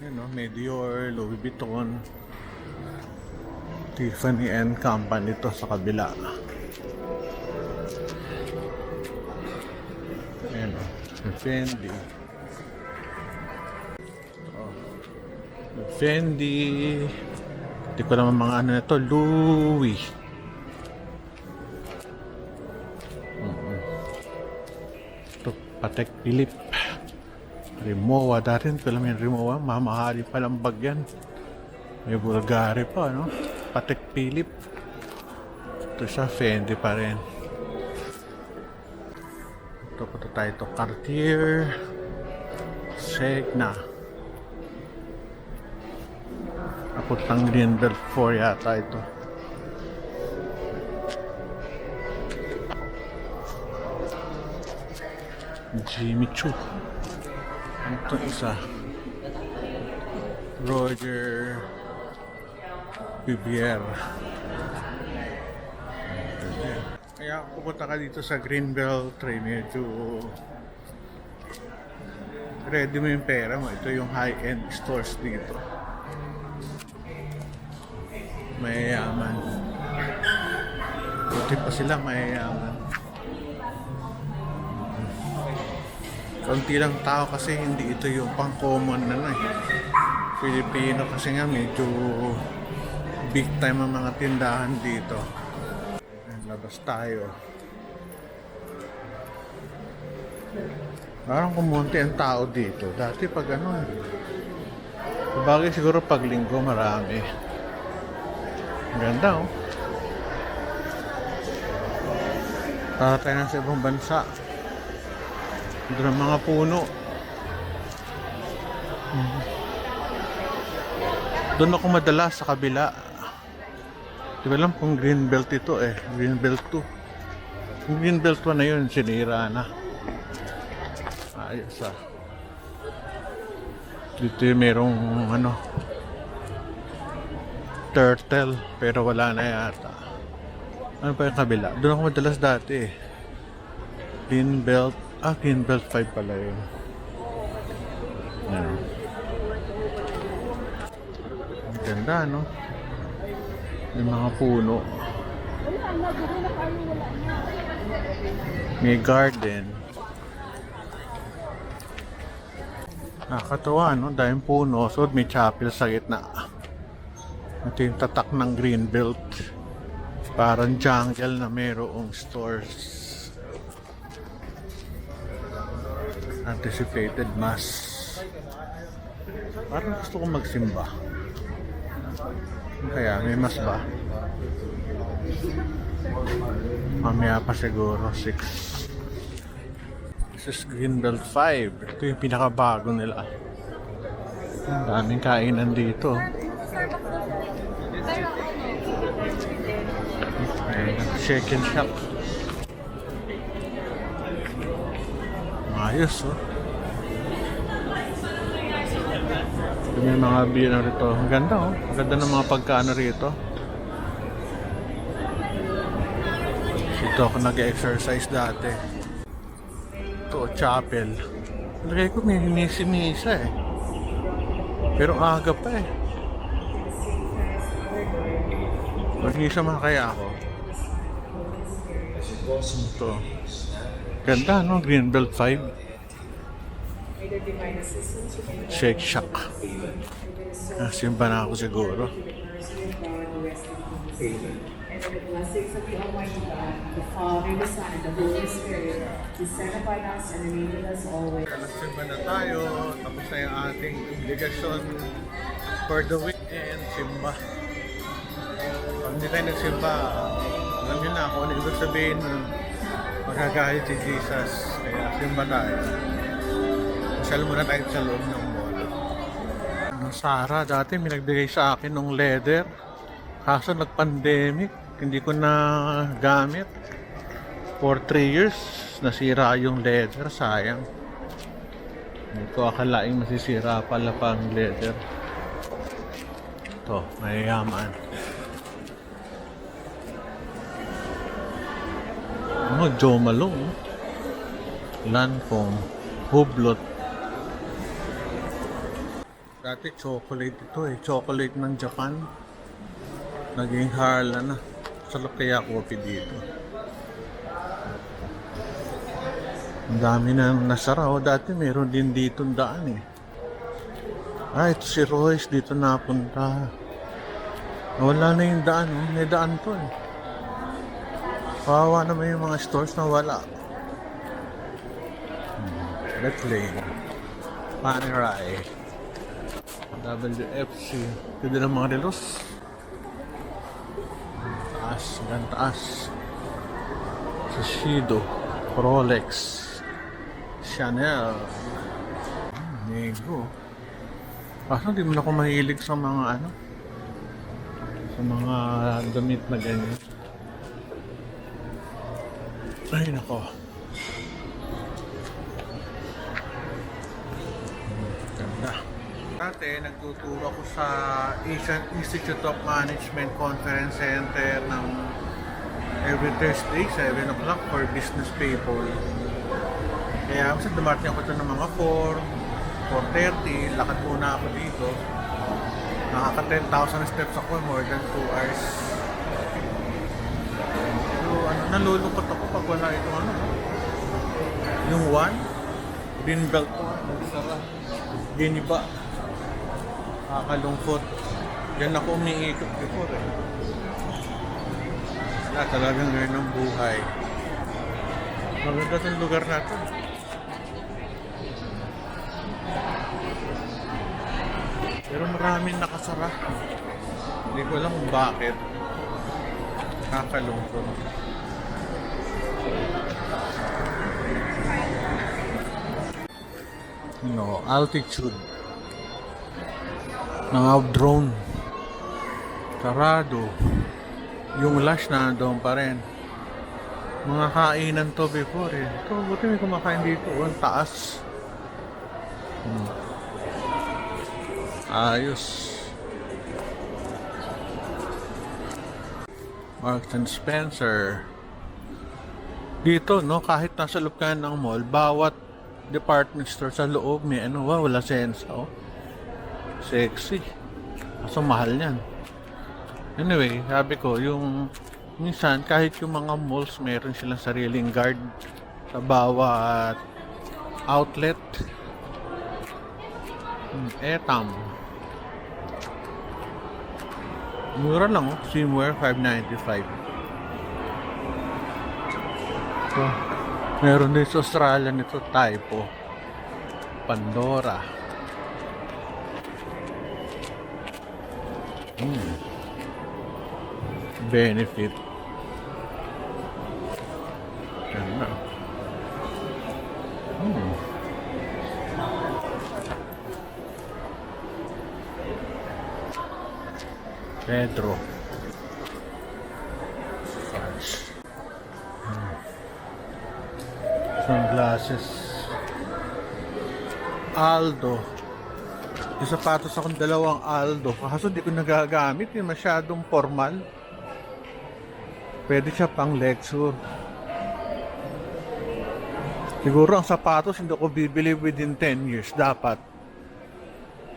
Yun, no? Medior, Louis Vuitton, Tiffany and Company to sa kabila. Ayan, no? Fendi. Fendi. Hindi ko naman mga ano na to. Louis. Ito, Patek Philippe. Rimowa. Dati ko alam yung Rimowa. Mamahali palang bag yan. May Bulgari pa, no? Patek Philippe. Ito siya, Fendi pa rin. Ito, punta tayo ito. Cartier. Segna. Napuntang Greenbelt 4 yata ito. Jimmy Choo. Ano ito isa? Roger Vivier. Kaya pupunta ka dito sa Greenbelt 3, medyo ready mo yung pera mo. Ito yung high-end stores dito. Mayayaman. Buti pa sila mayayaman. Konti lang tao kasi hindi ito yung pang-common na Filipino kasi nga medyo big time ang mga tindahan dito. Labas tayo. Parang kumunti ang tao dito. Dati pag bagay siguro pag linggo marami. Ganda, oh. Para tayo na sa ibang bansa. Doon ang mga puno. Doon ako madalas sa kabila. Di ba alam kung Greenbelt ito Greenbelt 2. Yung Greenbelt 1 na yun, sinira na. Ayos ah. Dito yung merong turtle, pero wala na yata. Ano pa yung kabila? Doon ako madalas dati Greenbelt. Greenbelt 5 pala yun. Yan. Ang ganda, no? May mga puno. May garden. Nakakatawa, no? Dahil puno. So, may chapel sa gitna. Ito yung tatak ng Greenbelt. Parang jungle na mayroong stores. Anticipated mass. Parang gusto ko magsimba. Kaya may mass ba? Mamaya pa siguro 6. This is Greenbelt 5. Ito yung pinakabago nila. Ang daming kainan dito. Shake and shop. Ayos, oh. May mga bino rito. Ang ganda, oh. Ang ganda ng mga pagkaano rito. Dito ako nag-exercise dati. Ito, chapel. Lagay ko may misa pero aga pa Mag-isa kaya ako. Ito. Ganda, no? Greenbelt 5. Shake Shack. Simba na ako siguro. Simba na tayo. Tapos na yung ating obligasyon for the weekend. Simba. Pag hindi tayo nagsimba, alam nyo na kung ano ibig sabihin magagalit si Jesus. Kaya simba tayo. Masal muna tayo sa loob ng mall. Sara, dati may nagbigay sa akin ng leather. Kaso nag-pandemic, hindi ko na gamit. For 3 years, nasira yung leather. Sayang. Hindi ko akalaing masisira pala pang leather. Ito, mayayaman. Jo Malone. Lancome. Hublot. Dati chocolate ito eh. Chocolate ng Japan. Naging Harla na. Sarap kaya coffee dito. Ang dami na nasara. O, dati meron din dito daan eh. Ah, ito si Royce. Dito napunta. Wala na yung daan. Oh. May daan to eh. Kawawa naman yung mga stores na wala. That lane. Panerai. WFC. Pwede ng mga relos. Taas. Gan taas. Shiseido. Rolex. Chanel. Negro. Kaso di mo na ako mahilig sa mga ano. Sa mga damit na ganyan. Ay nako. Ganda. Dati nagtuturo ako sa Asian Institute of Management Conference Center ng every Thursday, 7 o'clock for business people. Kaya kasi dumating ako ito ng mga 4:30, lakad muna ako dito. Nakaka 10,000 steps ako, more than 2 hours. Nalulungkot ako pag wala itong ano. Yung one, green belt ko, nagsara. Giniba. Nakakalungkot. Diyan ako umiikot before eh. Wala talagang ngayon ang buhay. Maganda itong lugar natin. Pero maraming nakasara. Hindi ko alam kung bakit. Nakakalungkot. No, altitude. Drone. Sarado. Yung Lush na doon pa rin. Mga kainan to before eh. Ito, buti may kumakain dito. Ang taas. Ayos. Marks and Spencer. Dito, no, kahit nasa loob ka ng mall, bawat department store sa loob may ano, wow, wala sense, oh. Sexy. Kaso mahal yan. Anyway, sabi ko, yung minsan, kahit yung mga malls, meron silang sariling guard sa bawat outlet. Etam. Mura lang, oh. Swimwear, $5.95. So, meron din sa Australia nito, Typo. Pandora. Benefit. Ganda. Pedro. Sunglasses. Aldo. Yung sapatos akong dalawang Aldo. Kaso di ko nagagamit. Yung masyadong formal. Pwede siya pang lecture. Siguro ang sapatos hindi ko bibili within 10 years. Dapat.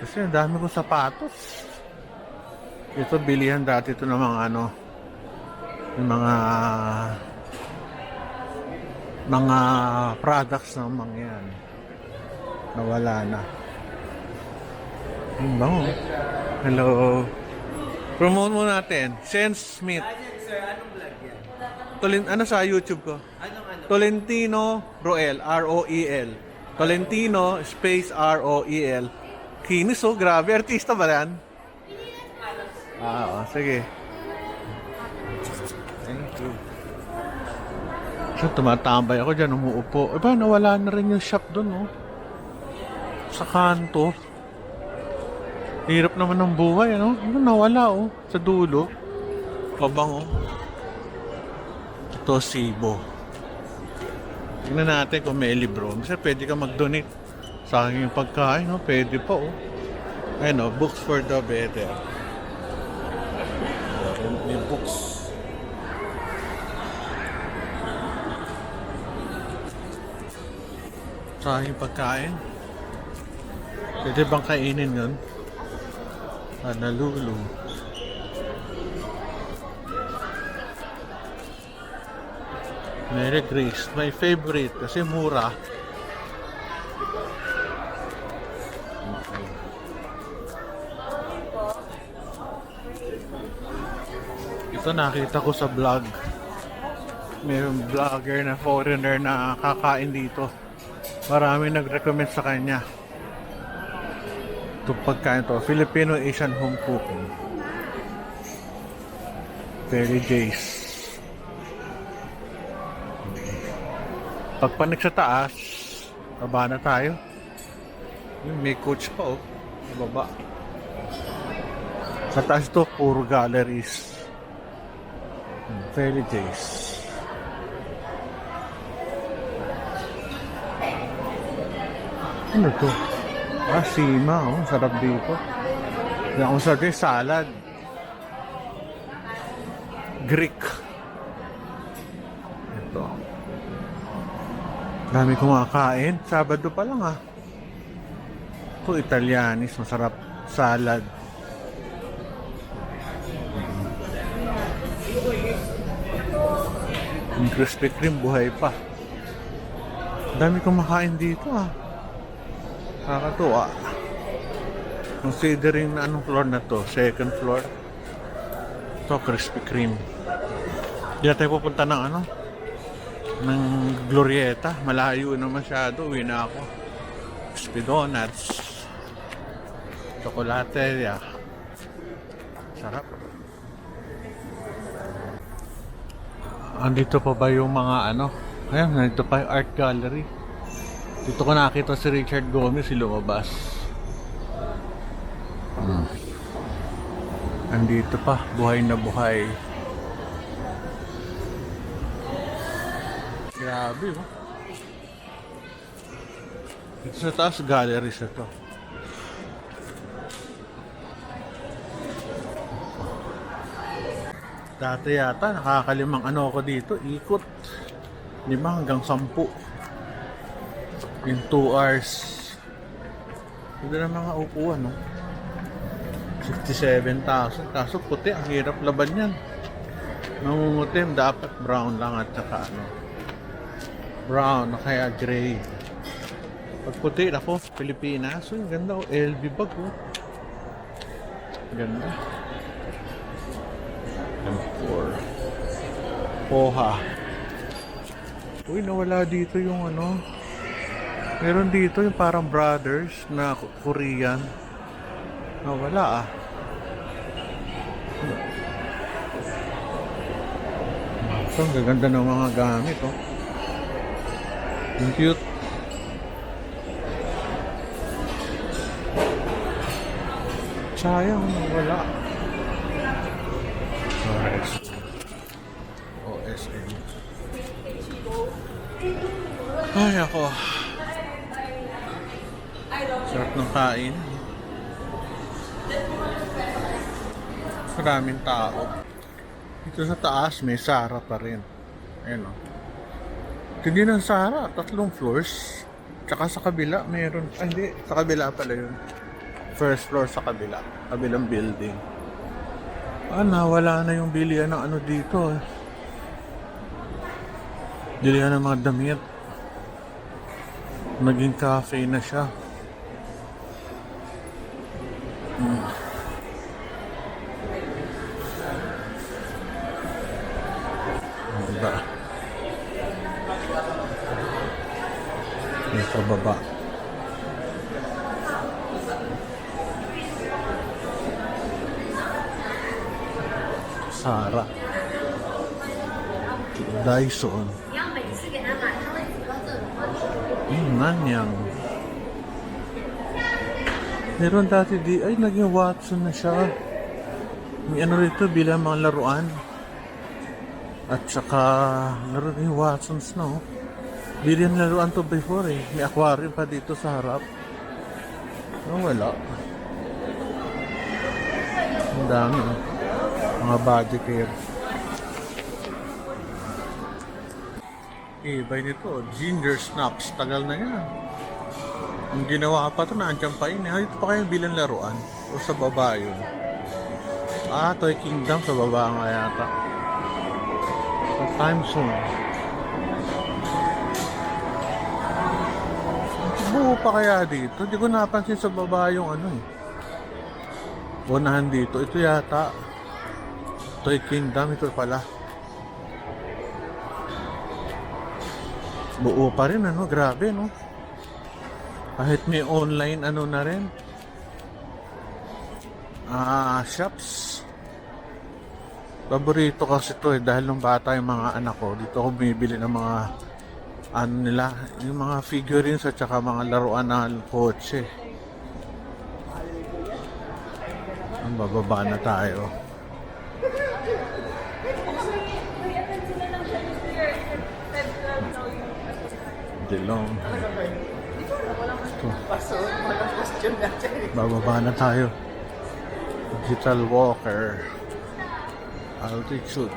Kasi ang dami kong sapatos. Ito bilihan dati ito ng mga ano. Yung mga products ng mga yan. Nawala na. Ang bango. Hello. Promote mo natin. Sense Smith. Sir, anong vlog yan? Ano sa YouTube ko? Anong? Tolentino Roel. R-O-E-L. Tolentino space R-O-E-L. Kinis oh. Grabe. Artista ba yan? Oo. Sige. Thank you. So, tumatambay ako dyan. Umuupo. Aba, nawala na rin yung shop doon oh. Sa kanto. Hirap naman ng buhay, ano? Ano nawala, oh. Sa dulo. Pabango. Ito, Sibo. Tingnan natin kung may libro. Kasi pwede ka mag-donate sa aking pagkain, no? Pwede pa, oh. Ayun, oh. Books for the better. May books. Sa aking pagkain. Pwede bang kainin yun? Honolulu. Mary Grace, my favorite kasi mura. Ito nakita ko sa vlog. May vlogger na foreigner na kakain dito. Marami nag-recommend sa kanya. Itong pagkain to, Filipino Asian home cooking. Very Jace. Pagpanik sa taas, baba na tayo. May coach pa oh, sa baba. Sa taas to, puro galleries. Very Jace. Ano to? Sima, oh. Sarap dito. Yan kung sa salad. Greek. Ito. Dami kumakain. Sabado pa lang ah. Ito Italianis. Masarap. Salad. Yung Krispy Kreme buhay pa. Dami kumakain dito ah. Kakatuwa. Considering na anong floor na to, second floor. Ito, Krispy Kreme. Hindi na tayo pupunta ng ano, ng Glorieta. Malayo na masyado. Uwi na ako. Crispy Donuts. Chocolateria. Sarap. Andito pa ba yung mga ano? Ayan, nandito pa yung art gallery. Dito ko nakita si Richard Gomez, si lumabas. Andito pa, buhay na buhay. Grabe, oh. Dito sa taas, galleries na to. Dati yata, nakakalimang ano ako dito, ikot. 5 hanggang 10. In 2 hours. Ito na mga upuan, no? 67,000. Kaso puti, ang hirap laban yan. Nangungutim, dapat brown lang at saka ano. Brown, na kaya gray. Pag puti, ako, Pilipinas. So, ganda, oh. LV bag, oh. Ganda. M4. Poha. Uy, nawala dito yung ano. Meron dito yung parang brothers na Korean. Nawala ah. So, ang gaganda ng mga gamit oh. Ang cute. Sayang, nawala. OSN. Ay, ako. Sarap ng kain. Maraming tao. Dito sa taas may Sara pa rin. Ayan o. Hindi ng Sara, 3 floors. Tsaka sa kabila mayroon. Hindi, sa kabila pala yun. First floor sa kabila. Kabilang building. Nawala na yung bilihan ng ano dito. Bilihan ng mga damit. Naging cafe na siya. Diba? May pababa. Sara. Dyson. Nanyang. Meron dati ay naging Watson na siya. May ano rito bilang mga laruan. At saka laro yung Watsons no. Bilhin laruan to before eh. May aquarium pa dito sa harap. Wala. Ang dami oh. Mga body care. Iba nito, ginger snaps. Tagal na yan. Yung ginawa pa to, nandiyan pa yun. Dito pa kayo bilang laruan. O sa baba yun. Ah, Toy Kingdom sa baba nga yata. Sa time zone. Buo pa kaya dito? Hindi ko napansin sa baba yung ano eh. Unahan dito. Ito yata. Toy Kingdom. Ito pala. Buo pa rin ano. Grabe no. Kahit may online ano na rin. Shops. Paborito kasi ito eh. Dahil nung bata yung mga anak ko. Dito ako bumibili ng mga ano nila. Yung mga figurines at saka mga laruan ng kotse. Ang bababa na tayo. Dilong. Ito. Bababa na tayo. Digital walker. Altitude.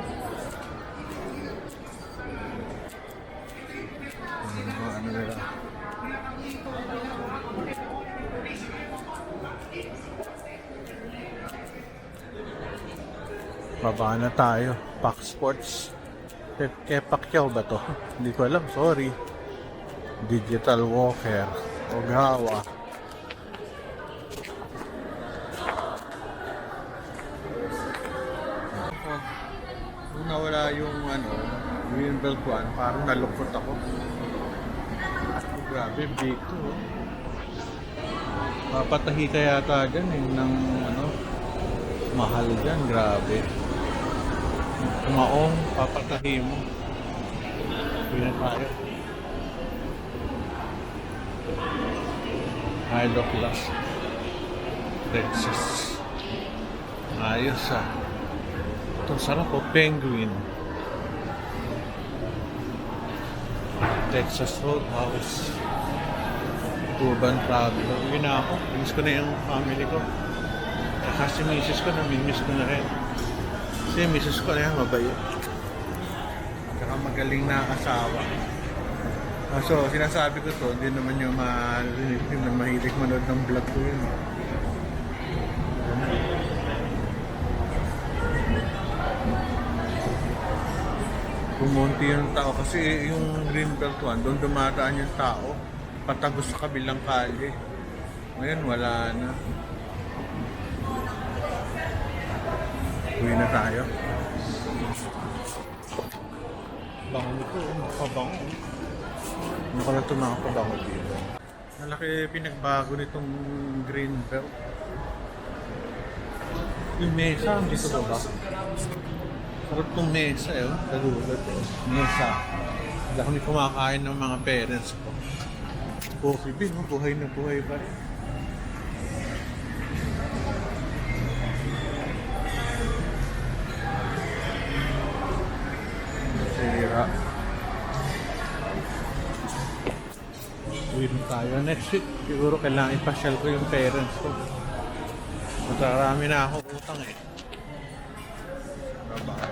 Ano nila? Baba na tayo. Pack Sports. Kay Pacquiao ba to? Hindi ko alam. Sorry. Digital walker. Ogawa. Nung nawala yung ano, green belt ko, parang nalungkot ako. Grabe, big to. Papatahi ka yata dyan eh, ng ano, mahal dyan, grabe. Kumaong, papatahi mo. Pwede tayo. Isle of Last, Texas. Ayos ah. Ito, sarap po. Penguin. Texas Roadhouse. Urban Traveler. Uwi na ako. Miss ko na yung family ko. Kasi misis ko, namimiss ko na rin. Kasi misis ko na yan, mabait. Tsaka magaling na asawa. So, sinasabi ko to, hindi naman yung mahilig manood ng vlog ko yun. Kumunti yung tao kasi yung Greenbelt 1, doon dumadaan yung tao patagos sa kabilang kalye. Ngayon wala na. Uwi na tayo. Bango nito, makabango. Ano pala ito makapabango dito? Malaki pinagbago nitong Greenbelt. Yung mesa, dito ba? Sarap tong mesa eh, nagulat eh. Mesa. Hindi kami kumakain ng mga parents ko. Coffee bean, buhay na buhay pa rin. Sira. Uwi na tayo. Next week, siguro kailangan ipasyal ko yung parents ko. Matarami na ako utang eh. Bye-bye.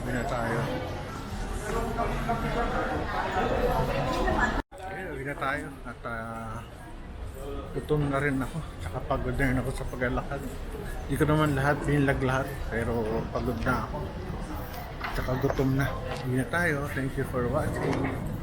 Uwi na tayo. Okay, uwi na tayo. At gutom na rin ako. Tsaka pagod na rin ako sa paglalakad. Hindi ko naman binlag lahat. Pero pagod na ako. Tsaka gutom na. Uwi na tayo. Thank you for watching.